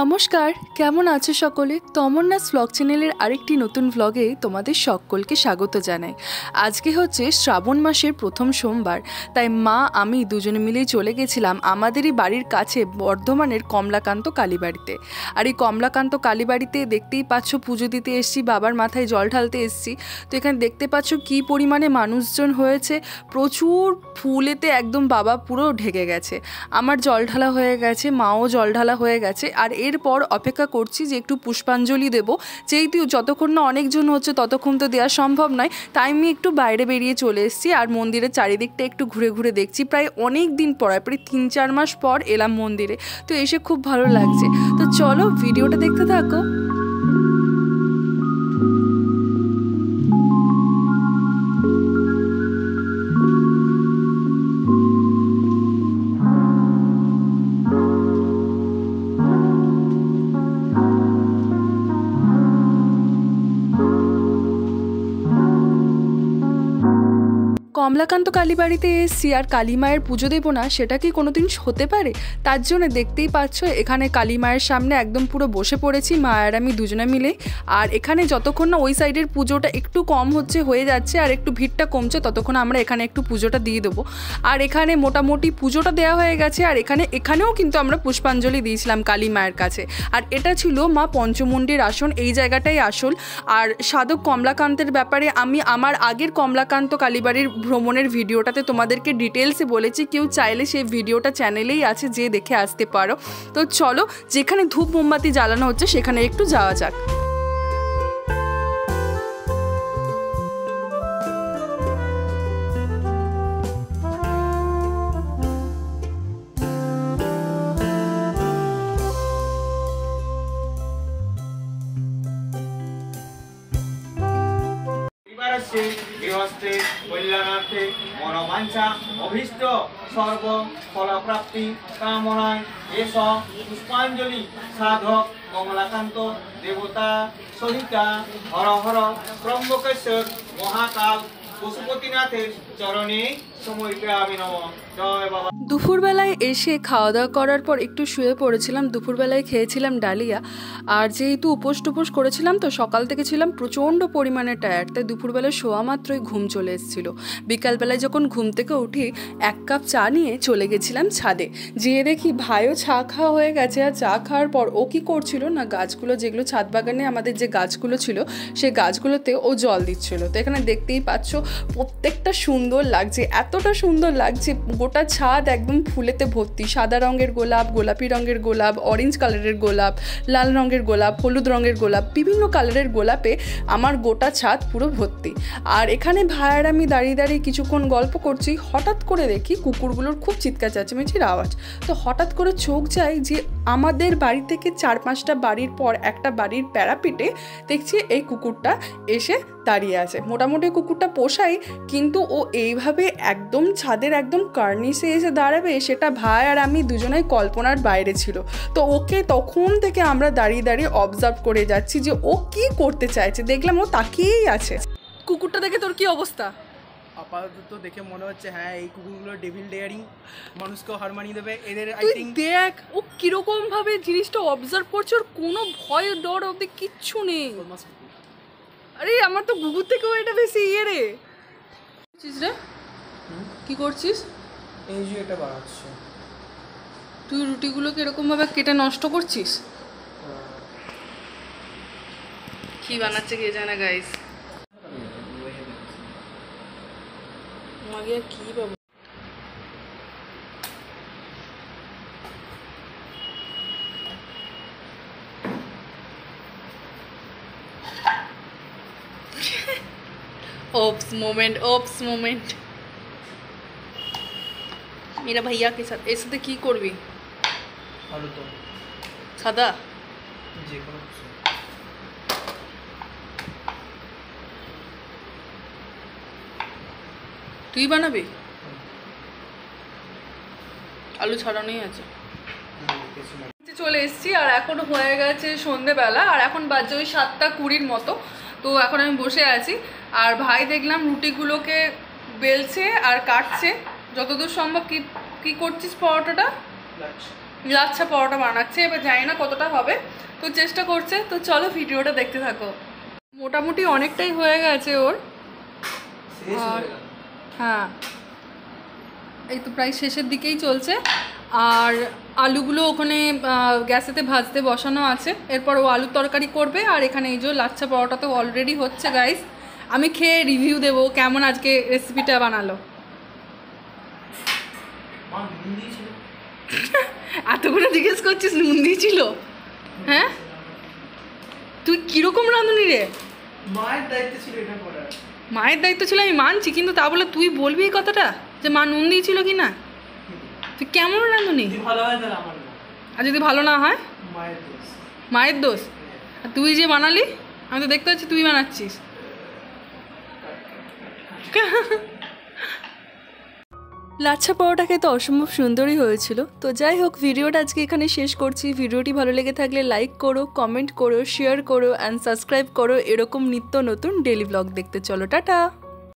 নমস্কার, কেমন আছো সকলে? তমন্নাস ব্লগ চ্যানেলের আরেকটি নতুন ব্লগে তোমাদের সকলকে স্বাগত জানাই। আজকে হচ্ছে শ্রাবণ মাসের প্রথম সোমবার, তাই মা আমি দুজনে মিলেই চলে গেছিলাম আমাদেরই বাড়ির কাছে বর্ধমানের কমলাকান্ত কালীবাড়িতে। আর এই কমলাকান্ত কালীবাড়িতে দেখতেই পাচ্ছ পুজো দিতে এসছি, বাবার মাথায় জল ঢালতে এসছি। তো এখানে দেখতে পাচ্ছ কী পরিমাণে মানুষজন হয়েছে, প্রচুর ফুলেতে একদম বাবা পুরো ঢেকে গেছে। আমার জল ঢালা হয়ে গেছে, মাও জল ঢালা হয়ে গেছে, আর এরপর অপেক্ষা করছি যে একটু পুষ্পাঞ্জলি দেবো। যেহেতু যতক্ষণ না অনেকজন হচ্ছে ততক্ষণ তো দেওয়া সম্ভব নয়, তাই আমি একটু বাইরে বেরিয়ে চলে এসেছি আর মন্দিরের চারিদিকটা একটু ঘুরে ঘুরে দেখছি। প্রায় অনেক দিন পর, প্রায় 3-4 মাস পর এলাম মন্দিরে, তো এসে খুব ভালো লাগছে। তো চলো ভিডিওটা দেখতে থাকো। কমলাকান্ত কালীবাড়িতে এসছি আর কালী মায়ের পুজো দেবো না, সেটা কি কোনোদিন হতে পারে? তার জন্য দেখতেই পাচ্ছ এখানে কালী মায়ের সামনে একদম পুরো বসে পড়েছি মা আর আমি দুজনে মিলে। আর এখানে যতক্ষণ না ওই সাইডের পুজোটা একটু কম হয়ে যাচ্ছে আর একটু ভিড়টা কমছে, ততক্ষণ আমরা এখানে একটু পুজোটা দিয়ে দেবো। আর এখানে মোটামুটি পুজোটা দেওয়া হয়ে গেছে, আর এখানেও কিন্তু আমরা পুষ্পাঞ্জলি দিয়েছিলাম কালী মায়ের কাছে। আর এটা ছিল মা পঞ্চমুণ্ডীর আসন, এই জায়গাটাই আসল। আর সাধক কমলাকান্তের ব্যাপারে আমি আমার আগের কমলাকান্ত কালীবাড়ির ভ্রমণের ভিডিওটাতে তোমাদেরকে ডিটেলসে বলেছি, কেউ চাইলে সেই ভিডিওটা চ্যানেলেই আছে, যে দেখে আসতে পারো। তো চলো যেখানে ধূপ মোমবাতি জ্বালানো হচ্ছে সেখানে একটু যাওয়া যাক। গৃহস্থে কল্যাণার্থে মনোবাঞ্ছা অভীষ্ট সর্ব ফলপ্রাপ্তি কামনায় এস পুষ্পাঞ্জলি সাধক কমলাকান্ত দেবতা সহিতা হর হর ত্রম্বকেশ্বর মহাকাল পশুপতিনাথের চরণে সমর্পয়ামি নমঃ। জয় বাবা। দুপুরবেলায় এসে খাওয়া দাওয়া করার পর একটু শুয়ে পড়েছিলাম। দুপুরবেলায় খেয়েছিলাম ডালিয়া, আর যেহেতু উপোস টুপোস করেছিলাম তো সকাল থেকে ছিলাম প্রচণ্ড পরিমাণে টায়ার্ড, তাই দুপুরবেলায় শোয়া মাত্রই ঘুম চলে এসেছিলো। বিকালবেলায় যখন ঘুম থেকে উঠি 1 কাপ চা নিয়ে চলে গেছিলাম ছাদে, যেয়ে দেখি ভাইও চা খাওয়া হয়ে গেছে। আর চা খাওয়ার পর ও কী করছিল না, গাছগুলো যেগুলো ছাদ বাগানে আমাদের যে গাছগুলো ছিল সেই গাছগুলোতে ও জল দিচ্ছিল। তো এখানে দেখতেই পাচ্ছ প্রত্যেকটা সুন্দর লাগছে, এতটা সুন্দর লাগছে, গোটা ছাদ একদম ফুলেতে ভর্তি। সাদা রঙের গোলাপ, গোলাপি রঙের গোলাপ, অরেঞ্জ কালারের গোলাপ, লাল রঙের গোলাপ, হলুদ রঙের গোলাপ, বিভিন্ন কালারের গোলাপে আমার গোটা ছাদ পুরো ভর্তি। আর এখানে ভাইয়ার আমি দাঁড়িয়ে দাঁড়িয়ে কিছুক্ষণ গল্প করছি, হঠাৎ করে দেখি কুকুরগুলোর খুব চিৎকার চেঁচামেচির আওয়াজ। তো হঠাৎ করে চোখ যায় যে আমাদের বাড়ি থেকে 4-5টা বাড়ির পর একটা বাড়ির প্যারাপিটে দেখছি এই কুকুরটা এসে দাঁড়িয়ে আছে। মোটামুটি কুকুরটা পোষাই, কিন্তু ও এইভাবে একদম ছাদের একদম কার্নিসে এসে দাঁড়াবে সেটা ভাই আর আমি দুজনেই কল্পনার বাইরে ছিল। তো ওকে তখন থেকে আমরা দাঁড়িয়ে দাঁড়িয়ে অবজার্ভ করে যাচ্ছি যে ও কি করতে চাইছে। দেখলাম ও তাকিয়েই আছে। কুকুরটা দেখে তোর কি অবস্থা? আপাতত দেখে মনে হচ্ছে হ্যাঁ এই কুকুরগুলো ডেভিল ডেয়ারিং, মানুষকে হার মানিয়ে দেবে এদের। দেখ ও কিরকম ভাবে জিনিসটা অবজার্ভ করছে, ওর কোনো ভয় ডর অবধি কিচ্ছু নেই। আরে আমার তো গুগু থেকেও এটা বেশি রে। রে কি করছিস? এই যে এটা বানাচ্ছে। তুই রুটিগুলোকে এরকম ভাবে কেটে নষ্ট করছিস? কি বানাচ্ছে কে জানে গাইস। মাগিয়া কি বাবু। ओप्स मोमेंट मेरा भैया के साथ ऐसे तो की करबी आलू तो सादा जे कोनो তুই বানাবি? আলু ছাড়ানোই আছে। চলে এসেছি আর এখন হয়ে গেছে সন্ধেবেলা, আর এখন বাজে ওই 7:20 মতো। তো এখন আমি বসে আছি আর ভাই দেখলাম রুটিগুলোকে বেলছে আর কাটছে যতদূর সম্ভব। কি করছিস পরোটাটা? লাচ্ছা পরোটা বানাচ্ছে, এবার জানি না কতটা হবে, তো চেষ্টা করছে। তো চলো ভিডিওটা দেখতে থাকো। মোটামুটি অনেকটাই হয়ে গেছে ওর। আর হ্যাঁ, এই তো প্রায় শেষের দিকেই চলছে। আর আলুগুলো ওখানে গ্যাসেতে ভাজতে বসানো আছে, এরপর ও আলুর তরকারি করবে। আর এখানে এই যে লাচ্ছা পরোটা তো অলরেডি হচ্ছে গাইস, আমি খেয়ে রিভিউ দেবো কেমন আজকে রেসিপিটা বানালো। এতগুলো জিজ্ঞেস করছিস নুন দিয়েছিল? হ্যাঁ, তুই কিরকম রাঁধুনি রে? মায়ের দায়িত্ব ছিল এটা করার। মায়ের দায়িত্ব ছিল আমি মানছি, কিন্তু তা বলে তুই বলবি এই কথাটা যে মা নুন দিয়েছিল কি না? তুই কেমন রাঁধুনি? ভালো হয় তাহলে আমার না, আর যদি ভালো না হয় মায়ের দোষ। মায়ের দোষ? আর তুই যে বানালি, আমি তো দেখতে পাচ্ছি তুই বানাচ্ছিস। লাচ্ছা পরোটা খেতে অসম্ভব সুন্দরই হয়েছিল। তো যাই হোক, ভিডিওটা আজকে এখানে শেষ করছি। ভিডিওটি ভালো লেগে থাকলে লাইক করো, কমেন্ট করো, শেয়ার করো অ্যান্ড সাবস্ক্রাইব করো এরকম নিত্য নতুন ডেলি ব্লগ দেখতে। চলো টাটা।